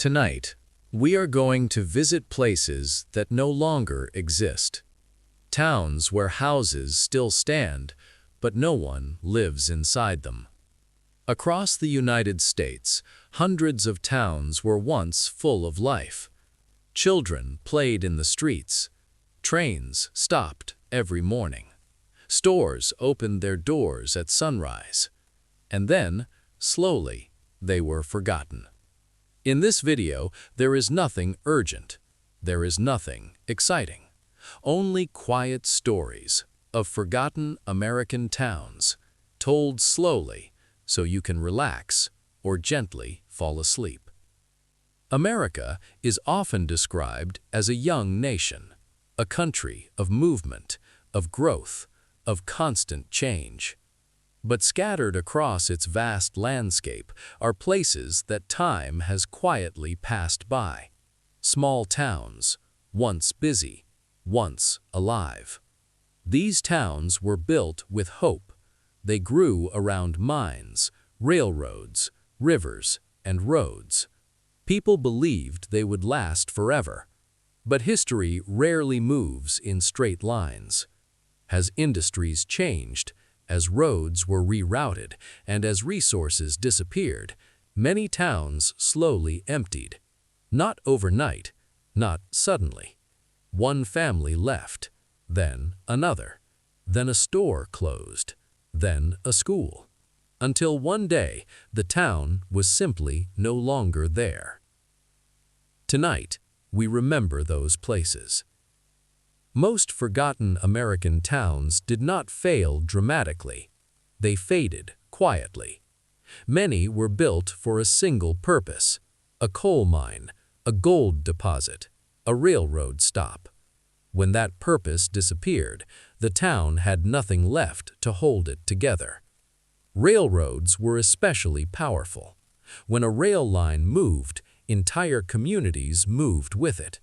Tonight, we are going to visit places that no longer exist. Towns where houses still stand, but no one lives inside them. Across the United States, hundreds of towns were once full of life. Children played in the streets. Trains stopped every morning. Stores opened their doors at sunrise. And then, slowly, they were forgotten. In this video, there is nothing urgent. There is nothing exciting. Only quiet stories of forgotten American towns, told slowly so you can relax or gently fall asleep. America is often described as a young nation, a country of movement, of growth, of constant change. But scattered across its vast landscape are places that time has quietly passed by. Small towns, once busy, once alive. These towns were built with hope. They grew around mines, railroads, rivers, and roads. People believed they would last forever. But history rarely moves in straight lines. As industries changed, as roads were rerouted, and as resources disappeared, many towns slowly emptied. Not overnight, not suddenly. One family left, then another, then a store closed, then a school, until one day the town was simply no longer there. Tonight, we remember those places. Most forgotten American towns did not fail dramatically. They faded quietly. Many were built for a single purpose: a coal mine, a gold deposit, a railroad stop. When that purpose disappeared, the town had nothing left to hold it together. Railroads were especially powerful. When a rail line moved, entire communities moved with it.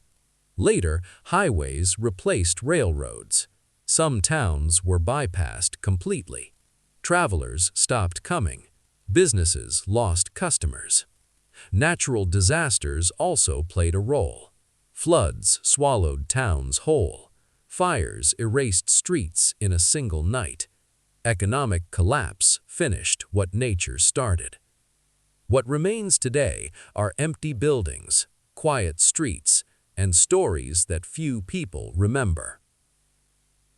Later, highways replaced railroads. Some towns were bypassed completely. Travelers stopped coming. Businesses lost customers. Natural disasters also played a role. Floods swallowed towns whole. Fires erased streets in a single night. Economic collapse finished what nature started. What remains today are empty buildings, quiet streets, and stories that few people remember.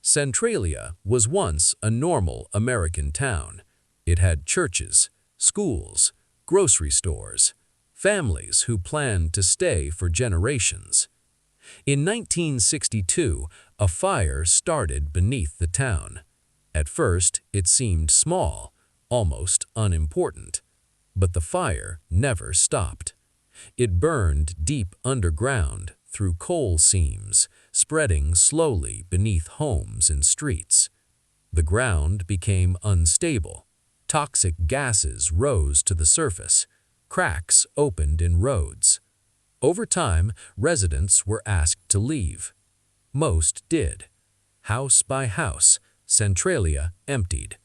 Centralia was once a normal American town. It had churches, schools, grocery stores, families who planned to stay for generations. In 1962, a fire started beneath the town. At first, it seemed small, almost unimportant. But the fire never stopped. It burned deep underground, through coal seams, spreading slowly beneath homes and streets. The ground became unstable. Toxic gases rose to the surface. Cracks opened in roads. Over time, residents were asked to leave. Most did. House by house, Centralia emptied.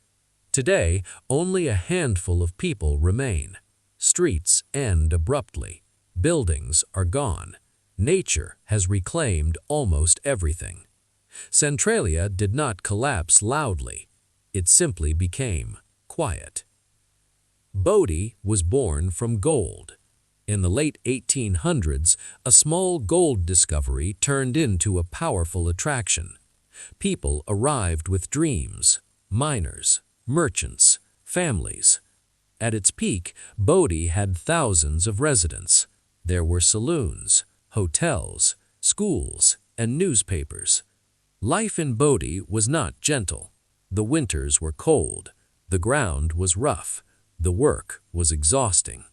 Today, only a handful of people remain. Streets end abruptly. Buildings are gone. Nature has reclaimed almost everything. Centralia did not collapse loudly. It simply became quiet. Bodie was born from gold. In the late 1800s, a small gold discovery turned into a powerful attraction. People arrived with dreams: miners, merchants, families. At its peak, Bodie had thousands of residents. There were saloons, hotels, schools, and newspapers. Life in Bodie was not gentle. The winters were cold. The ground was rough. The work was exhausting.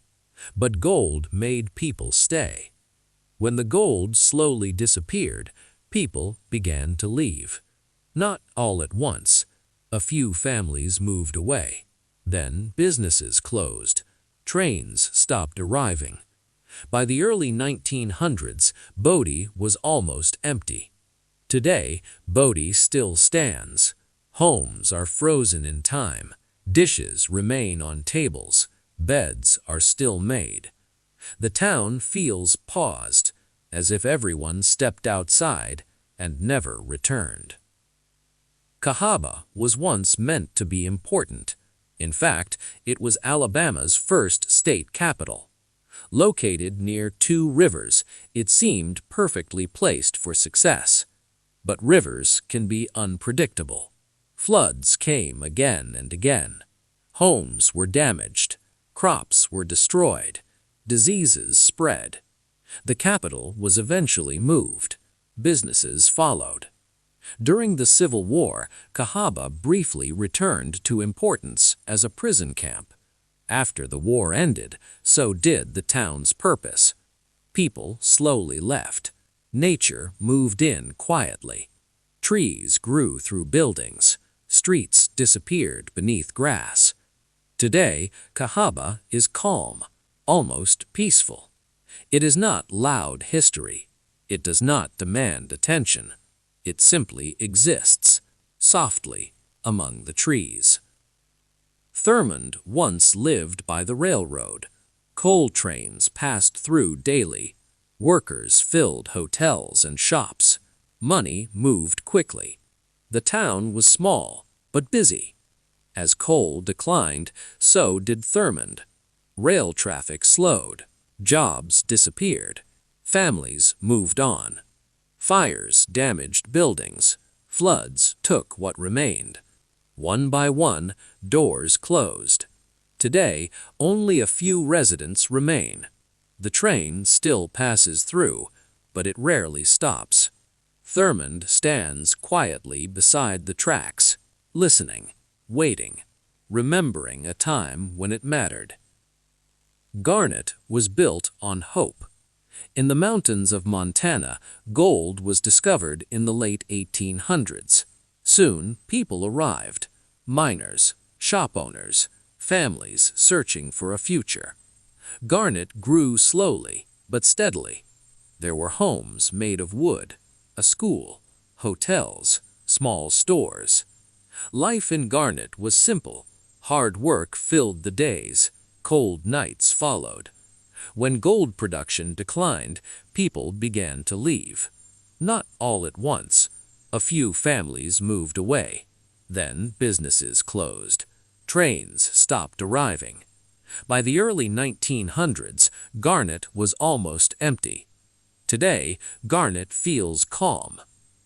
But gold made people stay. When the gold slowly disappeared, people began to leave. Not all at once. A few families moved away. Then businesses closed. Trains stopped arriving. By the early 1900s, Bodie was almost empty. Today, Bodie still stands. Homes are frozen in time. Dishes remain on tables. Beds are still made. The town feels paused, as if everyone stepped outside and never returned. Cahaba was once meant to be important. In fact, it was Alabama's first state capital. Located near two rivers, it seemed perfectly placed for success. But rivers can be unpredictable. Floods came again and again. Homes were damaged. Crops were destroyed. Diseases spread. The capital was eventually moved. Businesses followed. During the Civil War, Cahaba briefly returned to importance as a prison camp. After the war ended, so did the town's purpose. People slowly left. Nature moved in quietly. Trees grew through buildings. Streets disappeared beneath grass. Today, Cahaba is calm, almost peaceful. It is not loud history. It does not demand attention. It simply exists, softly, among the trees. Thurmond once lived by the railroad. Coal trains passed through daily. Workers filled hotels and shops. Money moved quickly. The town was small, but busy. As coal declined, so did Thurmond. Rail traffic slowed. Jobs disappeared. Families moved on. Fires damaged buildings. Floods took what remained. One by one, doors closed. Today, only a few residents remain. The train still passes through, but it rarely stops. Thurmond stands quietly beside the tracks, listening, waiting, remembering a time when it mattered. Garnet was built on hope. In the mountains of Montana, gold was discovered in the late 1800s. Soon, people arrived. Miners, shop owners, families searching for a future. Garnet grew slowly, but steadily. There were homes made of wood, a school, hotels, small stores. Life in Garnet was simple. Hard work filled the days. Cold nights followed. When gold production declined, people began to leave. Not all at once. A few families moved away. Then businesses closed. Trains stopped arriving. By the early 1900s, Garnet was almost empty. Today, Garnet feels calm.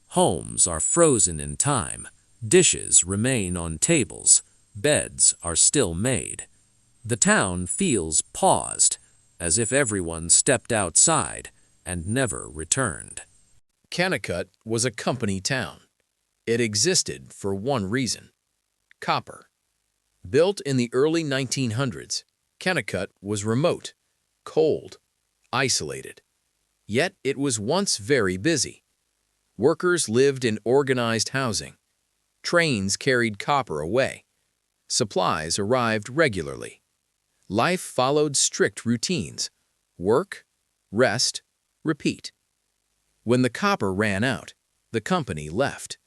Homes are frozen in time. Dishes remain on tables. Beds are still made. The town feels paused, as if everyone stepped outside and never returned. Kennecut was a company town. It existed for one reason: copper. Built in the early 1900s, Kennecut was remote, cold, isolated. Yet it was once very busy. Workers lived in organized housing. Trains carried copper away. Supplies arrived regularly. Life followed strict routines: work, rest, repeat. When the copper ran out, the company left.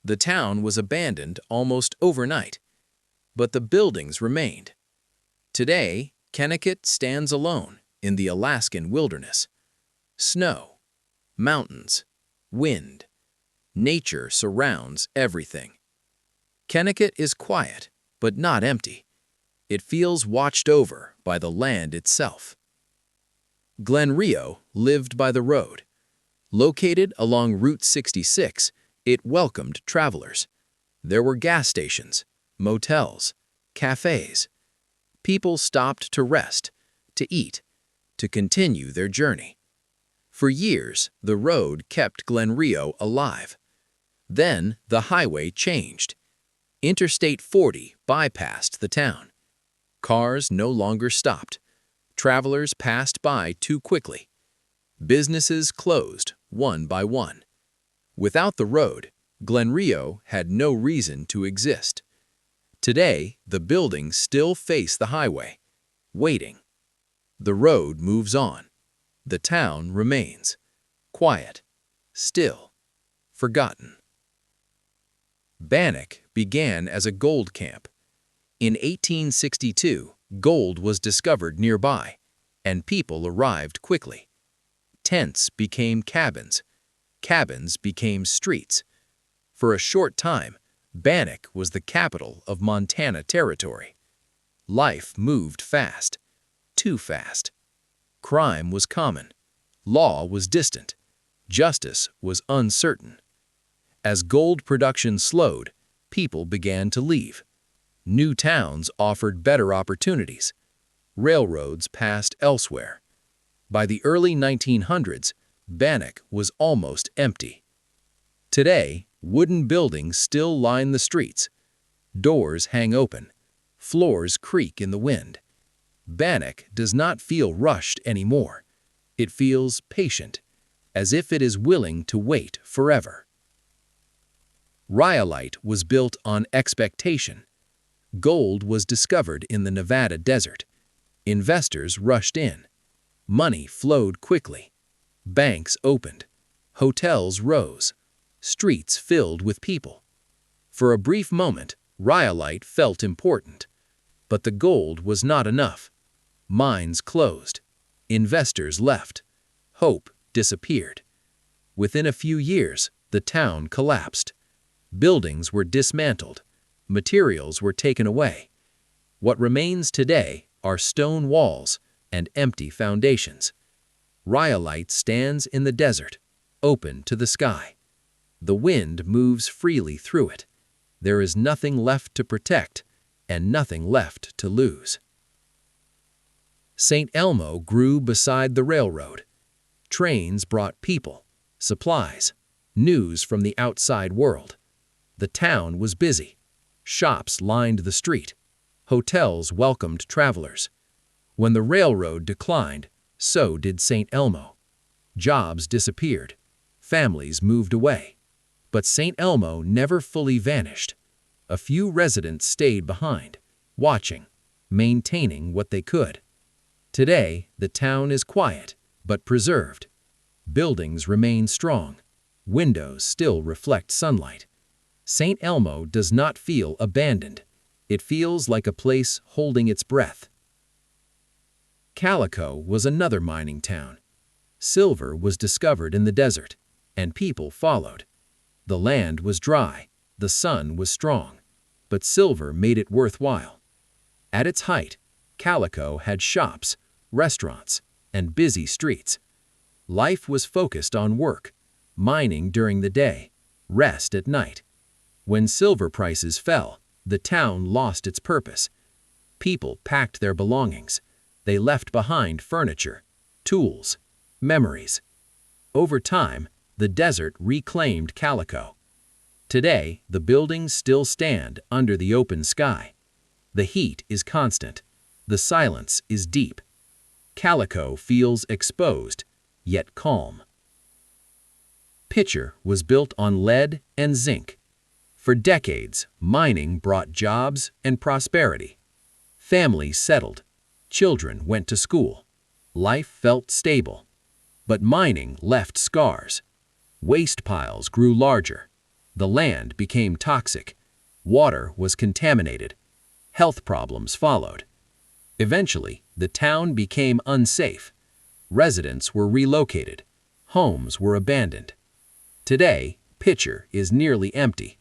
The town was abandoned almost overnight, but the buildings remained. Today, Kennecut stands alone in the Alaskan wilderness. Snow, mountains, wind. Nature surrounds everything. Kennecut is quiet, but not empty. It feels watched over by the land itself. Glen Rio lived by the road. Located along Route 66, it welcomed travelers. There were gas stations, motels, cafes. People stopped to rest, to eat, to continue their journey. For years, the road kept Glen Rio alive. Then the highway changed. Interstate 40 bypassed the town. Cars no longer stopped. Travelers passed by too quickly. Businesses closed one by one. Without the road, Glen Rio had no reason to exist. Today, the buildings still face the highway, waiting. The road moves on. The town remains, quiet, still, forgotten. Bannock began as a gold camp. In 1862, gold was discovered nearby. and people arrived quickly. Tents became cabins. Cabins became streets. For a short time, Bannack was the capital of Montana Territory. Life moved fast, too fast. Crime was common. Law was distant. Justice was uncertain. As gold production slowed, people began to leave. New towns offered better opportunities. Railroads passed elsewhere. By the early 1900s, Bannack was almost empty. Today, wooden buildings still line the streets. Doors hang open. Floors creak in the wind. Bannack does not feel rushed anymore. It feels patient, as if it is willing to wait forever. Rhyolite was built on expectation. Gold was discovered in the Nevada desert. Investors rushed in. Money flowed quickly. Banks opened. Hotels rose. Streets filled with people. For a brief moment, Rhyolite felt important. But the gold was not enough. Mines closed. Investors left. Hope disappeared. Within a few years, the town collapsed. Buildings were dismantled. Materials were taken away. What remains today are stone walls and empty foundations. Rhyolite stands in the desert, open to the sky. The wind moves freely through it. There is nothing left to protect and nothing left to lose. St. Elmo grew beside the railroad. Trains brought people, supplies, news from the outside world. The town was busy. Shops lined the street. Hotels welcomed travelers. When the railroad declined, so did St. Elmo. Jobs disappeared. Families moved away. But St. Elmo never fully vanished. A few residents stayed behind, watching, maintaining what they could. Today, the town is quiet, but preserved. Buildings remain strong. Windows still reflect sunlight. St. Elmo does not feel abandoned. It feels like a place holding its breath. Calico was another mining town. Silver was discovered in the desert, and people followed. The land was dry, the sun was strong, but silver made it worthwhile. At its height, Calico had shops, restaurants, and busy streets. Life was focused on work, mining during the day, rest at night. When silver prices fell, the town lost its purpose. People packed their belongings. They left behind furniture, tools, memories. Over time, the desert reclaimed Calico. Today, the buildings still stand under the open sky. The heat is constant. The silence is deep. Calico feels exposed, yet calm. Pitcher was built on lead and zinc. For decades, mining brought jobs and prosperity. Families settled. Children went to school. Life felt stable. But mining left scars. Waste piles grew larger. The land became toxic. Water was contaminated. Health problems followed. Eventually, the town became unsafe. Residents were relocated. Homes were abandoned. Today, Pitcher is nearly empty.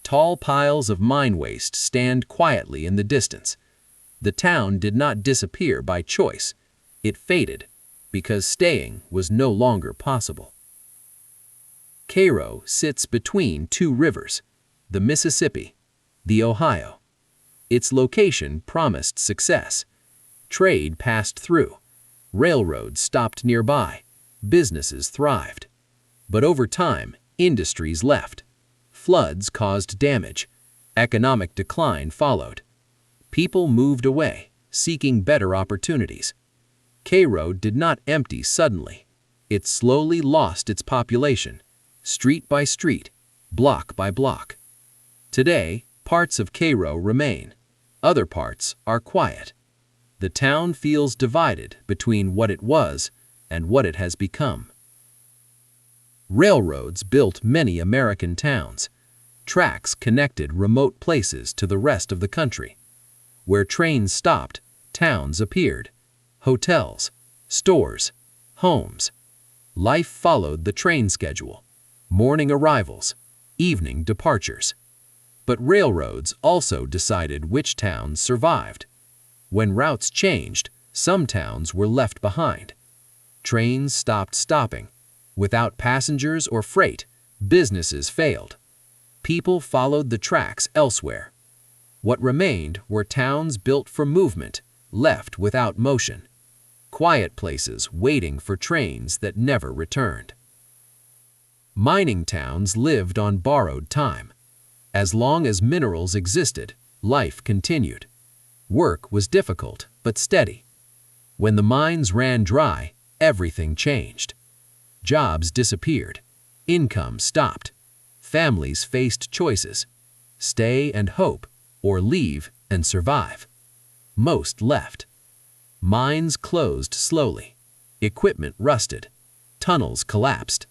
Tall piles of mine waste stand quietly in the distance. The town did not disappear by choice. It faded because staying was no longer possible. Cairo sits between two rivers, the Mississippi, the Ohio. Its location promised success. Trade passed through. Railroads stopped nearby. Businesses thrived. But over time, industries left. Floods caused damage. Economic decline followed. People moved away, seeking better opportunities. Cairo did not empty suddenly. It slowly lost its population, street by street, block by block. Today, parts of Cairo remain. Other parts are quiet. The town feels divided between what it was and what it has become. Railroads built many American towns. Tracks connected remote places to the rest of the country. Where trains stopped, towns appeared. hotels, stores, homes. Life followed the train schedule, morning arrivals, evening departures. But railroads also decided which towns survived. When routes changed, some towns were left behind. Trains stopped stopping. Without passengers or freight, businesses failed. People followed the tracks elsewhere. What remained were towns built for movement, left without motion. Quiet places waiting for trains that never returned. Mining towns lived on borrowed time. As long as minerals existed, life continued. Work was difficult but steady. When the mines ran dry, everything changed. Jobs disappeared. Income stopped. Families faced choices: stay and hope, or leave and survive. Most left. Mines closed slowly. Equipment rusted. Tunnels collapsed.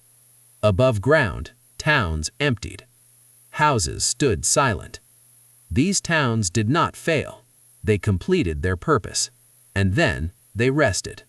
Above ground, towns emptied. Houses stood silent. These towns did not fail. They completed their purpose. And then they rested.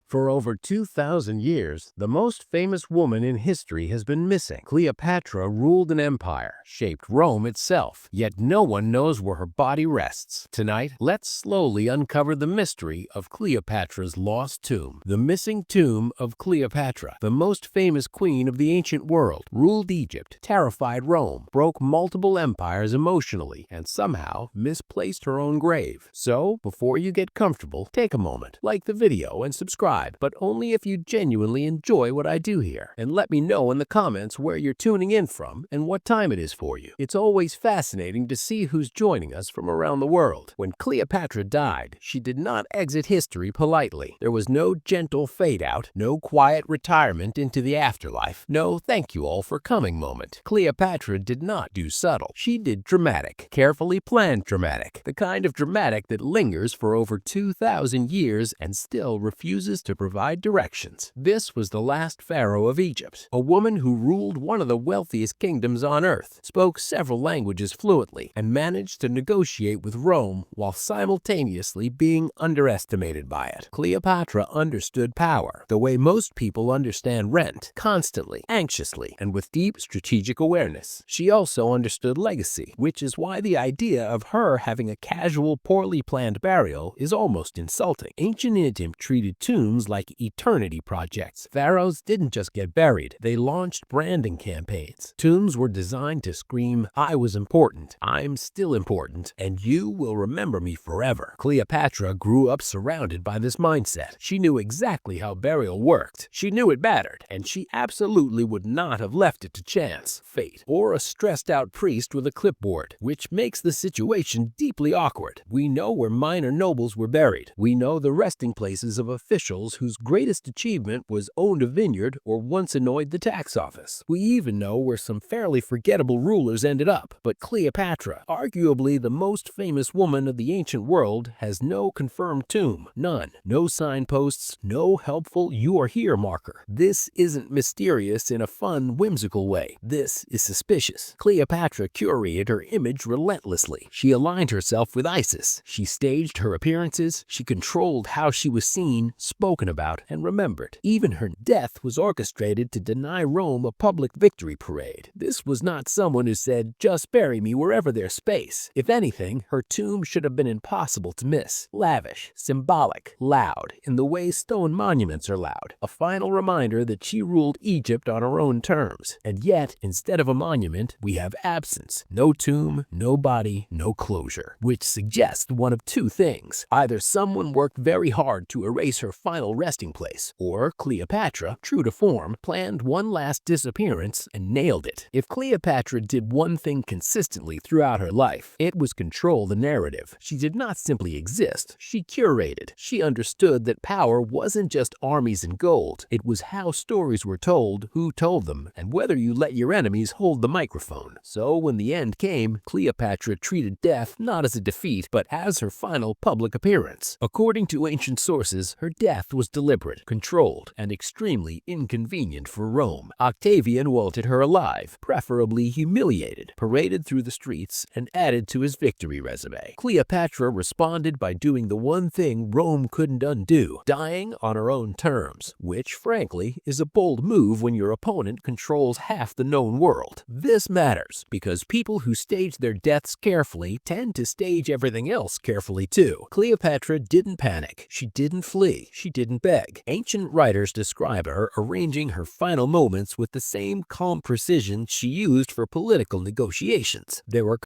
For over 2,000 years, the most famous woman in history has been missing. Cleopatra ruled an empire, shaped Rome itself, yet no one knows where her body rests. Tonight, let's slowly uncover the mystery of Cleopatra's lost tomb. The missing tomb of Cleopatra, the most famous queen of the ancient world, ruled Egypt, terrified Rome, broke multiple empires emotionally, and somehow misplaced her own grave. So, before you get comfortable, take a moment, like the video and subscribe. But only if you genuinely enjoy what I do here. And let me know in the comments where you're tuning in from and what time it is for you. It's always fascinating to see who's joining us from around the world. When Cleopatra died, she did not exit history politely. There was no gentle fade out, no quiet retirement into the afterlife, no thank you all for coming moment. Cleopatra did not do subtle. She did dramatic, carefully planned dramatic, the kind of dramatic that lingers for over 2,000 years and still refuses to provide directions. This was the last pharaoh of Egypt, a woman who ruled one of the wealthiest kingdoms on earth, spoke several languages fluently, and managed to negotiate with Rome while simultaneously being underestimated by it. Cleopatra understood power, the way most people understand rent, constantly, anxiously, and with deep strategic awareness. She also understood legacy, which is why the idea of her having a casual, poorly planned burial is almost insulting. Ancient Egypt treated tombs like eternity projects. Pharaohs didn't just get buried, they launched branding campaigns. Tombs were designed to scream, "I was important, I'm still important, and you will remember me forever." Cleopatra grew up surrounded by this mindset. She knew exactly how burial worked. She knew it mattered, and she absolutely would not have left it to chance, fate, or a stressed-out priest with a clipboard, which makes the situation deeply awkward. We know where minor nobles were buried. We know the resting places of officials whose greatest achievement was owned a vineyard or once annoyed the tax office. We even know where some fairly forgettable rulers ended up. But Cleopatra, arguably the most famous woman of the ancient world, has no confirmed tomb. None. No signposts, no helpful "you are here" marker. This isn't mysterious in a fun, whimsical way. This is suspicious. Cleopatra curated her image relentlessly. She aligned herself with ISIS. She staged her appearances. She controlled how she was seen, spoken about, and remembered. Even her death was orchestrated to deny Rome a public victory parade. This was not someone who said, "just bury me wherever there's space." If anything, her tomb should have been impossible to miss. Lavish, symbolic, loud, in the way stone monuments are loud. A final reminder that she ruled Egypt on her own terms. And yet, instead of a monument, we have absence. No tomb, no body, no closure. Which suggests one of two things. Either someone worked very hard to erase her final resting place, or Cleopatra, true to form, planned one last disappearance and nailed it. If Cleopatra did one thing consistently throughout her life, it was control the narrative. She did not simply exist, she curated. She understood that power wasn't just armies and gold, it was how stories were told, who told them, and whether you let your enemies hold the microphone. So when the end came, Cleopatra treated death not as a defeat, but as her final public appearance. According to ancient sources, her death was deliberate, controlled, and extremely inconvenient for Rome. Octavian wanted her alive, preferably humiliated, paraded through the streets, and added to his victory resume. Cleopatra responded by doing the one thing Rome couldn't undo, dying on her own terms, which, frankly, is a bold move when your opponent controls half the known world. This matters because people who stage their deaths carefully tend to stage everything else carefully too. Cleopatra didn't panic. She didn't flee. She didn't beg. Ancient writers describe her arranging her final moments with the same calm precision she used for political negotiations. There were